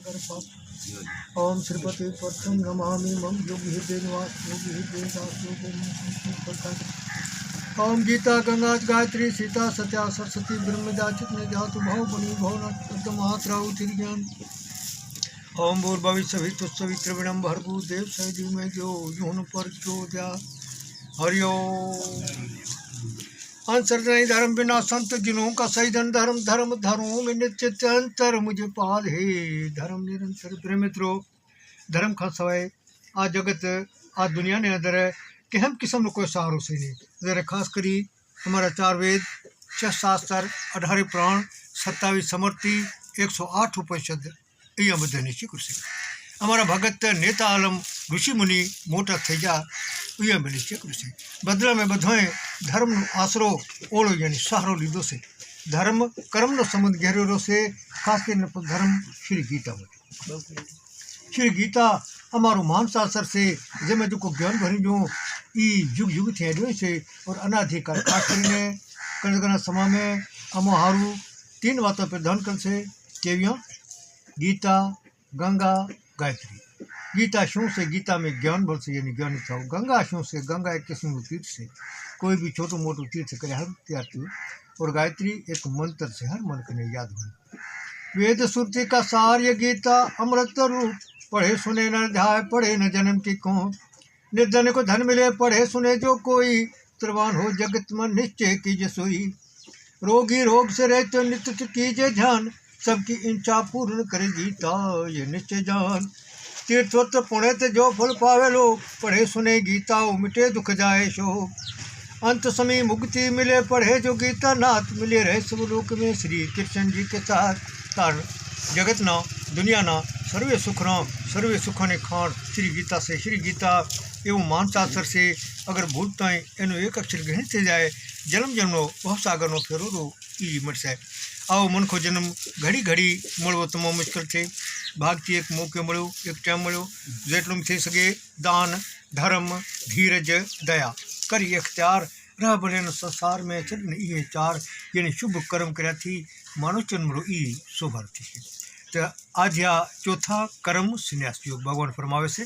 कर पाप। ओम श्रीपति पत्रम नमामि मम योगी हृदय निवास योगी हृदय निवास योगी। ओम गीता गंगा गायत्री सीता सत्या सरस्वती ब्रह्मजा चित्त जातु भाव बनी भवनाथ मात्रा उतिर्ज्ञान। ओम भूर्भुवस्सुवितुस्सवितृविणं भर्गो देवस्य धीमहि जो योन प्रचोदया। हरि ओम। अंतर्जय धर्म बिना संत जिनों का सैजन धर्म धर्म धर्मों में निश्चित अंतर मुझे पाल है धर्म निरंतर। प्रिय मित्रों, धर्म का सवाय आ जगत आ दुनिया ने अंदर है कि हम किस्म को सहारो से नहीं जरा खास करी हमारा 4 वेद 6 शास्त्र 18 पुराण 27 समर्थी 108 उपनिषद ये बधे निश्चय कृषि हमारा भगत नेता आलम ऋषि मुनि मोटा થઈ જા ये निश्चय कृषि बदला में बधाए धर्म आसरो ओढ़ो यानी सहारो लीधो से धर्म कर्म नो संबंध गहरो से खास कर धर्म श्री गीता में श्री गीता हमारो महान शास्त्र से जैमें जो ज्ञान भरी जो ई युग युग थे जो से और अनाधिकार खास કરીને कणगना समा में अमो हारू 3 बातों पर ध्यान कर से केविया गीता गंगा गायत्री। गीता शू से गीता में ज्ञान बल से यानी ज्ञान था। गंगा शू से गंगा एक किस्म तीर्थ से कोई भी छोटो मोटो तीर्थ करे हर त्यार्थी। और गायत्री एक मंत्र से हर मन को याद हो। वेद श्रुति का सार ये गीता अमृत रूप पढ़े सुने न ध्याय पढ़े न जन्म की को निर्धन को धन मिले पढ़े सुने जो कोई त्रिवान हो जगत मन निश्चय कीजे सोई। रोगी रोग से रहे तो नित्य कीजे ध्यान सबकी इच्छा पूर्ण करे गीता ये निश्चय जान। तीर्थोत्तर पुण्य ते जो फल पावे लोग पढ़े सुने गीता मिटे दुख जाए शोक। अंत समय मुक्ति मिले पढ़े जो गीता नाथ मिले रहे सब लोक में श्री कृष्ण जी के साथ। कारण जगत ना दुनिया ना सर्वे सुख राम सर्वे सुख ने खान श्री गीता से। श्री गीता एवं मान शास्त्र से अगर भूलता एनो एक अक्षर ग्रहण से जाए जन्म जन्मो बहु सागर नो फेरो रो ई मट जाए। आओ मन को जन्म घड़ी घड़ी मळवो तमो मुश्किल थे भागती एक मौके मळ्यो एक टाइम मळ्यो जेटलुम थी सके दान धर्म धीरज दया करी इख्तियार रह बने संसार में चलन ये 4 यानी शुभ कर्म करया थी मानो जन्मरो ई शोभा थी। तो आज या चौथा कर्म संन्यास योग भगवान फरमावे से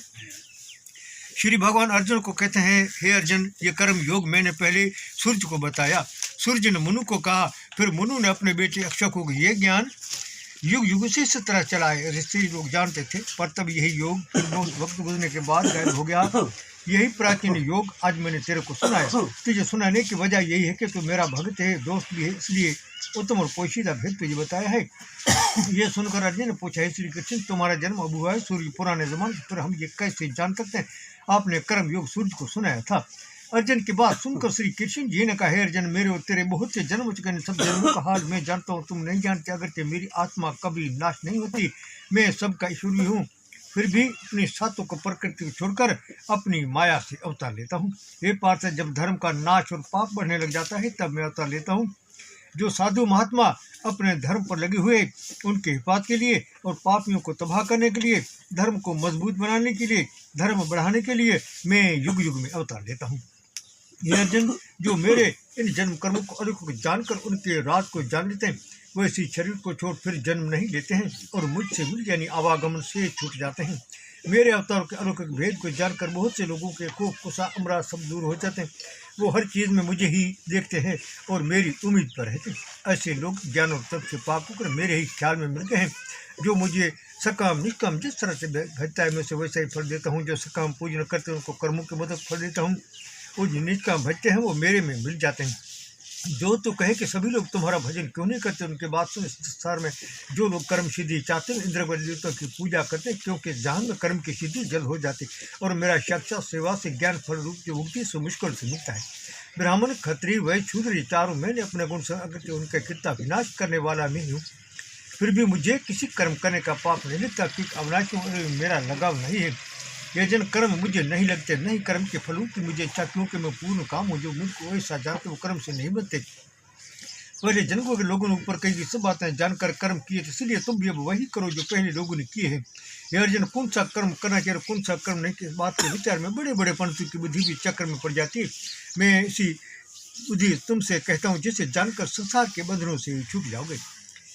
श्री भगवान अर्जुन को कहते हैं हे अर्जुन ये कर्म योग मैंने पहले सूर्य को बताया। सूर्य ने मनु को कहा फिर मनु ने अपने बेटे अक्षय को ये ज्ञान युग युग से इस तरह चलाए ऋषि लोग जानते थे पर तब यही योग बहुत वक्त गुजरने के बाद गायब हो गया। यही प्राचीन योग आज मैंने तेरे को सुनाया। तुझे सुनाने की वजह यही है कि तू मेरा भक्त है दोस्त भी है इसलिए उत्तम और पोशीदा भेद तुझे बताया है। ये सुनकर अर्जुन ने पूछा है श्री कृष्ण तुम्हारा जन्म अब हुआ है सूर्य पुराने जमाने फिर हम ये कैसे जान सकते हैं। आपने कर्म योग सूर्य को सुनाया था। अर्जुन की बात सुनकर श्री कृष्ण जी ने कहा हे अर्जुन मेरे और तेरे बहुत से जन्म हो चुके हैं सब जन्मों का हाल मैं जानता हूँ तुम नहीं जानते। अगर के मेरी आत्मा कभी नाश नहीं होती मैं सबका ईश्वरी हूँ फिर भी अपनी सातों को प्रकृति को छोड़कर अपनी माया से अवतार लेता हूँ। हे पार्थ जब धर्म का नाश और पाप बढ़ने लग जाता है तब मैं अवतार लेता हूँ। जो साधु महात्मा अपने धर्म पर लगे हुए उनके हिफाजत के लिए और पापियों को तबाह करने के लिए धर्म को मजबूत बनाने के लिए धर्म बढ़ाने के लिए मैं युग युग में अवतार लेता हूँ। ये अर्जुन जो मेरे इन जन्म कर्मों को अलौकिक को जानकर उनके राज को जान लेते हैं वो इसी शरीर को छोड़ फिर जन्म नहीं लेते हैं और मुझसे मिल यानी आवागमन से छूट जाते हैं। मेरे अवतार के अलौकिक भेद को जानकर बहुत से लोगों के कोप कुसा अमरा सब दूर हो जाते हैं। वो हर चीज़ में मुझे ही देखते हैं और मेरी उम्मीद पर रहते हैं। ऐसे लोग ज्ञान और तप से पाक होकर मेरे ही ख्याल में मिल गए हैं। जो मुझे सकाम निष्काम जिस तरह से भेजता है मैं से वैसा ही फल देता हूँ। जो सकाम पूजन करते हैं उनको कर्मों की मदद फल देता हूँ। वो जो निष्काम भजते हैं वो मेरे में मिल जाते हैं। जो तो कहे कि सभी लोग तुम्हारा भजन क्यों नहीं करते उनके बात सुन। इस संसार में जो लोग कर्म सिद्धि चाहते हैं इंद्र देवता की पूजा करते हैं क्योंकि जहाँ में कर्म की सिद्धि जल्द हो जाती और मेरा साक्षात सेवा से ज्ञान फल रूप की मुक्ति से मुश्किल से मिलता है। ब्राह्मण क्षत्रिय वैश्य शूद्र चारों मैंने अपने गुण से अगर उनका कितना विनाश करने वाला मैं हूँ फिर भी मुझे किसी कर्म करने का पाप नहीं लगता क्योंकि अविनाशी मेरा लगाव नहीं है। ये जन कर्म मुझे नहीं लगते नहीं कर्म के फलों की मुझे इच्छा क्योंकि मैं पूर्ण काम हूँ। जो मुझको ऐसा जानते वो कर्म से नहीं बनते। पहले जन्मों के लोगों ने ऊपर कई सब बातें जानकर कर्म किए इसलिए तुम भी अब वही करो जो पहले लोगों ने किए हैं। ये अर्जुन कौन सा कर्म करना चाहिए कौन सा कर्म नहीं किस बात के विचार में बड़े बड़े पंडितों की बुद्धि भी चक्कर में पड़ जाती है। मैं इसी बुद्धि तुमसे कहता हूँ जिसे जानकर संसार के बंधनों से छूट जाओगे।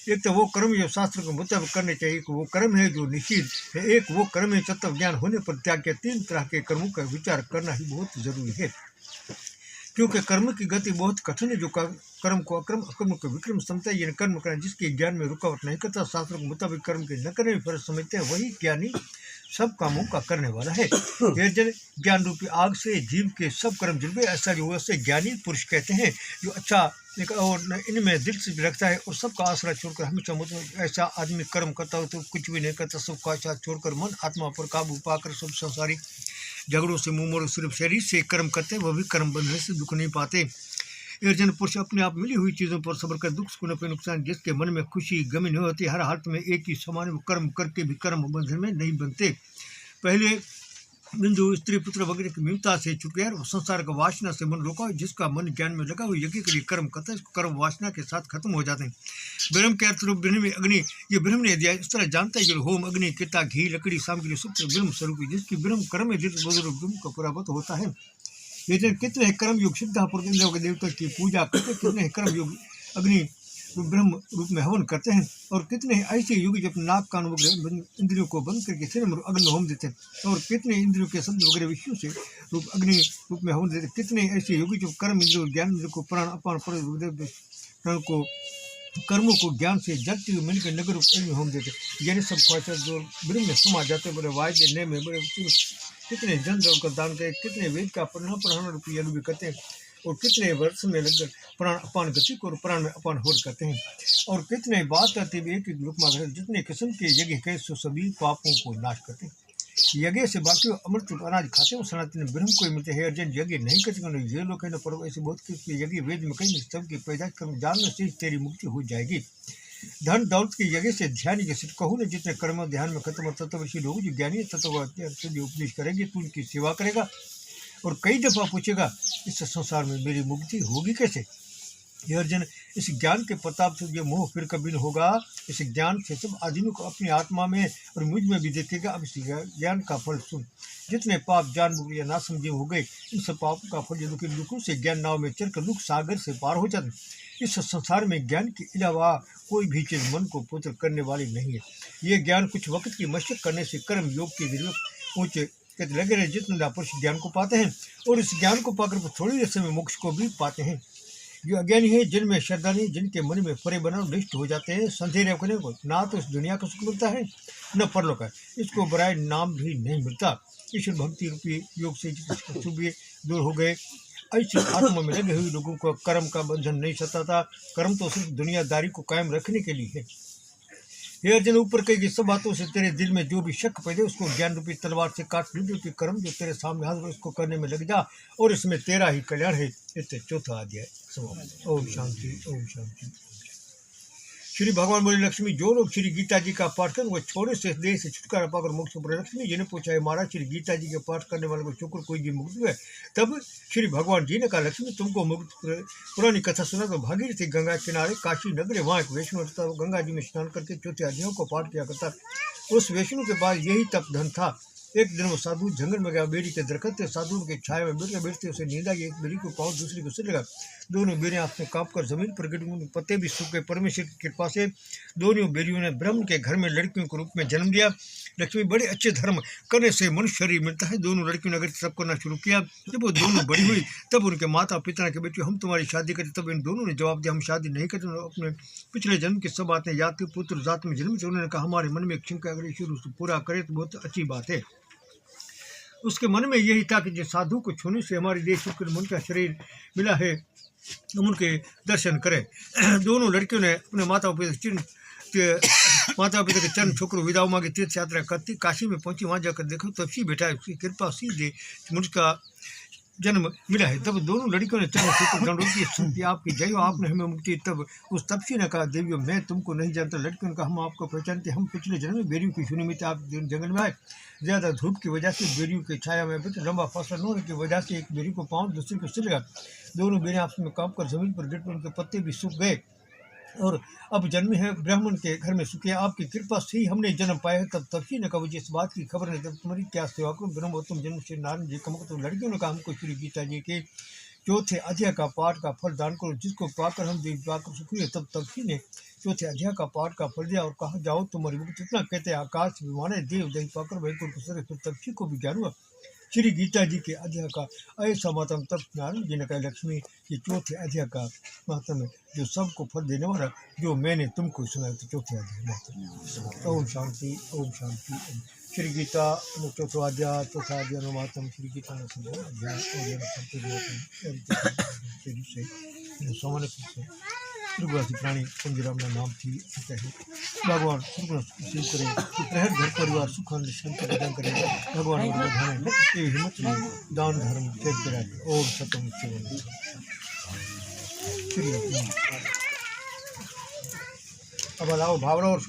एक तो वो कर्म जो शास्त्र के मुताबिक करने चाहिए, एक वो कर्म है जो निषिद्ध है, एक वो कर्म है तत्व ज्ञान होने पर त्याग के। 3 तरह के कर्मों का विचार करना ही बहुत जरूरी है, क्योंकि कर्म की गति बहुत कठिन है। जो कर्म को अकर्म, अकर्म को विक्रम समझता है, यानी कर्म करना जिसके ज्ञान में रुकावट नहीं करता, शास्त्र के मुताबिक कर्म के न करने में फर्ज समझते हैं, वही ज्ञानी सब कामों का करने वाला है। ये जन ज्ञान रूपी आग से जीव के सब कर्म जलवे, ऐसा जो वैसे ज्ञानी पुरुष कहते हैं जो अच्छा और इनमें दिलचस्पी रखता है और सबका आसरा छोड़कर हमेशा ऐसा आदमी कर्म करता हो तो कुछ भी नहीं करता, सबका आशा छोड़कर मन आत्मा पर काबू पाकर सब संसारिक झगड़ों से मुंह मोड़ सिर्फ शरीर से कर्म करते हैं, वह भी कर्म बंधने से दुख नहीं पाते। अर्जुन पुरुष अपने आप मिली हुई चीज़ों पर सब्र कर दुख सुख पे नुकसान, जिसके मन में खुशी गमी नहीं होती, हर हालत में एक ही समान कर्म करके भी कर्म बंधन में नहीं बनते। पहले बिंदु स्त्री पुत्र वगैरह की मीमता से छुटकारा और संसार का वासना से मन रोका, जिसका मन ज्ञान में लगा हुआ यज्ञ के लिए कर्म करता है, कर्म वासना के साथ खत्म हो जाते हैं। ब्रह्म के अर्थ रूप ब्रह्म में अग्नि, ये ब्रह्म ने दिया, इस तरह जानता है कि होम अग्नि किता घी लकड़ी सामग्री सूत्र ब्रह्म स्वरूप, जिसकी ब्रह्म कर्म में ब्रह्म का पराभूत होता है। लेकिन कितने हैं कर्म योग सिद्धा के देवता की पूजा करते, कितने हैं कर्म योग अग्नि ब्रह्म रूप में हवन करते हैं, और कितने ऐसे योगी जब नाक कान वगैरह इंद्रियों को बंद करके सिर में अग्नि होम देते हैं, और कितने इंद्रियों के शब्द वगैरह विषयों से रूप अग्नि रूप में होम देते हैं। कितने ऐसे योगी जो कर्म इंद्रियों ज्ञान इंद्रियों को प्राण अपान प्राण को कर्मों को ज्ञान से जलती हुई मिलकर नगर अग्नि होम देते, यानी सब ख्वाहिशा जो ब्रह्म में समा जाते, बड़े वायदे नए में बड़े कितने जन का दान करे, कितने वेद का प्राण रूपी यज्ञ भी करते हैं, और कितने वर्ष में लगकर प्राण अपान गति को प्राण में अपान होर करते हैं, और कितने बात करते हुए एक लुकमा घर जितने किस्म के यज्ञ कहे सो सभी पापों को नाश करते हैं। यज्ञ से बाकी अमृत अनाज खाते हैं, सनातन ब्रह्म को मिलते हैं। अर्जुन यज्ञ नहीं कर सकते, ये लोग है ना पर ऐसे बहुत किस्म के यज्ञ वेद में कहीं सबकी पैदा कर्म जानने से तेरी मुक्ति हो जाएगी। धन दौलत के यज्ञ से ध्यान के सिर्फ कहूँ ने जितने कर्म ध्यान में खत्म होता तब ऐसे लोग जो ज्ञानी तत्व उपदेश करेंगे तो उनकी सेवा करेगा, और कई दफा पूछेगा इस संसार में मेरी मुक्ति होगी कैसे। ये अर्जुन इस ज्ञान के प्रताप से जो मोह फिर कभी नहीं होगा, इस ज्ञान से सब आदमी को अपनी आत्मा में और मुझ में भी देखेगा। अब इस ज्ञान का फल सुन, जितने पाप जान बुक या ना समझे हो गए, इन सब पापों का फल दुखों से ज्ञान नाव में चढ़कर दुख सागर से पार हो जाते। इस संसार में ज्ञान के अलावा कोई भी चीज मन को पुत्र करने वाली नहीं है। ये ज्ञान कुछ वक्त की मशक्कत करने से कर्म योग के जरिए ऊंचे लगे रहे, जितने पुरुष ज्ञान को पाते हैं और इस ज्ञान को पाकर थोड़ी देर समय मोक्ष को भी पाते हैं। जो अज्ञानी है, जिनमें श्रद्धा नहीं, जिनके मन में परे बना नष्ट हो जाते हैं, संधेरे करने को ना तो इस दुनिया का सुख मिलता है न परलोक है, इसको बराए नाम भी नहीं मिलता। ईश्वर भक्ति रूपी योग से सुबह दूर हो गए, ऐसी आत्मा में लगे हुए लोगों को कर्म का बंधन नहीं सताता। कर्म तो सिर्फ दुनियादारी को कायम रखने के लिए है। हे अर्जुन, ऊपर कही गई सब बातों से तेरे दिल में जो भी शक पैदा उसको ज्ञान रूपी तलवार से काट लीजिए कि कर्म जो तेरे सामने हाजिर है उसको करने में लग जा, और इसमें तेरा ही कल्याण है। इससे चौथा अध्याय समाप्त। ओम शांति, ओम शांति। श्री भगवान बोले, लक्ष्मी, जो लोग श्री गीता जी का पाठ करें वो छोड़े से देह से छुटकारा पाकर मोक्ष पर। लक्ष्मी जी ने पूछा है महाराज, श्री गीता जी के पाठ करने वाले को छोड़कर कोई भी मुक्त हुआ है? तब श्री भगवान जी ने कहा, लक्ष्मी, तुमको मुक्त पुरानी कथा सुना तो भागीरथी गंगा किनारे काशी नगर, वहाँ एक वैष्णव था, गंगा जी में स्नान करके चौथे अध्यायों को पाठ किया करता। उस वैष्णव के पास यही तप धन था। एक दिन वो साधु जंगल में गया, बेरी के दरख्त थे, साधु के छाया में बैठते उसे नींद आई। एक बेरी को पाँव दूसरी को सिर लगा, दोनों बेरियां आपने काँप कर जमीन पर गिरी, पत्ते भी सूख गए। परमेश्वर की कृपा से दोनों बेरियों ने ब्रह्म के घर में लड़कियों के रूप में जन्म दिया। लक्ष्मी, बड़े अच्छे धर्म करने से मनुष्य शरीर मिलता है। दोनों लड़कियों ने अगर सब करना शुरू किया, जब वो दोनों बड़ी हुई तब उनके माता पिता के बेटे, हम तुम्हारी शादी करते। तब इन दोनों ने जवाब दिया, हम शादी नहीं करते। अपने पिछले जन्म की सब बातें याद की, पुत्र जात में जन्म से उन्होंने कहा, हमारे मन में एक शंका अगर ईश्वर उसको पूरा करे तो बहुत अच्छी बात है। उसके मन में यही था कि जिस साधु को छूने से हमारी देह शुक्र मन का शरीर मिला है, हम उनके दर्शन करें। दोनों लड़कियों ने अपने माता पिता के चरण छुकर विदाओं मांगी, तीर्थ यात्रा करती काशी में पहुंची। वहाँ जाकर देखो तब सी बैठा है, उसकी कृपा सीधे मुझ का जन्म मिला है। तब दोनों लड़कियों ने चरण छुकर दंडवत की, आपकी जय हो, आपने हमें मुक्ति। तब उस तपसी ने कहा, देवियों, मैं तुमको नहीं जानता। लड़कियों ने कहा, हम आपको पहचानते, हम पिछले जन्म में बेरियों की सुनी में थे, आप जंगल में आए। ज़्यादा धूप की वजह से बेरियों की छाया में बैठे, लंबा फासला न होने की वजह से एक बेरी को पाँव दूसरे को सिर लगा। दोनों बेरियां आपस में काँप कर जमीन पर गिर, उनके पत्ते भी सूख गए और अब जन्मे हैं ब्राह्मण के घर में सुखिया। आपकी कृपा से ही हमने जन्म पाया है। तब तपसी ने कहा, मुझे इस बात की खबर नहीं, तब तुम्हारी क्या सेवा करूँ? ब्रह्मोत्तम जन्म से नारायण जी कम। तो लड़कियों ने कहा, हमको श्री गीता जी के चौथे अध्याय का पाठ का फल दान करो, जिसको पाकर हम देव पाकर सुखी है। तब तपसी ने चौथे अध्याय का पाठ का फल दिया और कहा जाओ तुम्हारी मुक्ति। इतना कहते आकाश विमाने देव दही पाकर वैकुंठ कुशल तक्षी को भी ज्ञान हुआ। श्री गीता जी के अध्याय का ऐसा मातम तप नारायण जी ने कहा लक्ष्मी ये चौथे अध्याय का मातम है जो सबको फल देने वाला, जो मैंने तुमको सुनाया। तो चौथे अध्याय मातम। ओम शांति ओम शांति ओम। श्री गीता चौथा अध्याय मातम श्री गीता सामान्य त्रिगुणाती प्राणी पंजराम नाम थी भगवान श्री करें प्रहर घर परिवार सुखान शांति प्रदान करें भगवान और बधाएं ये हिम्मत में दान धर्म चेत करें और सतम अब अलाव भावना और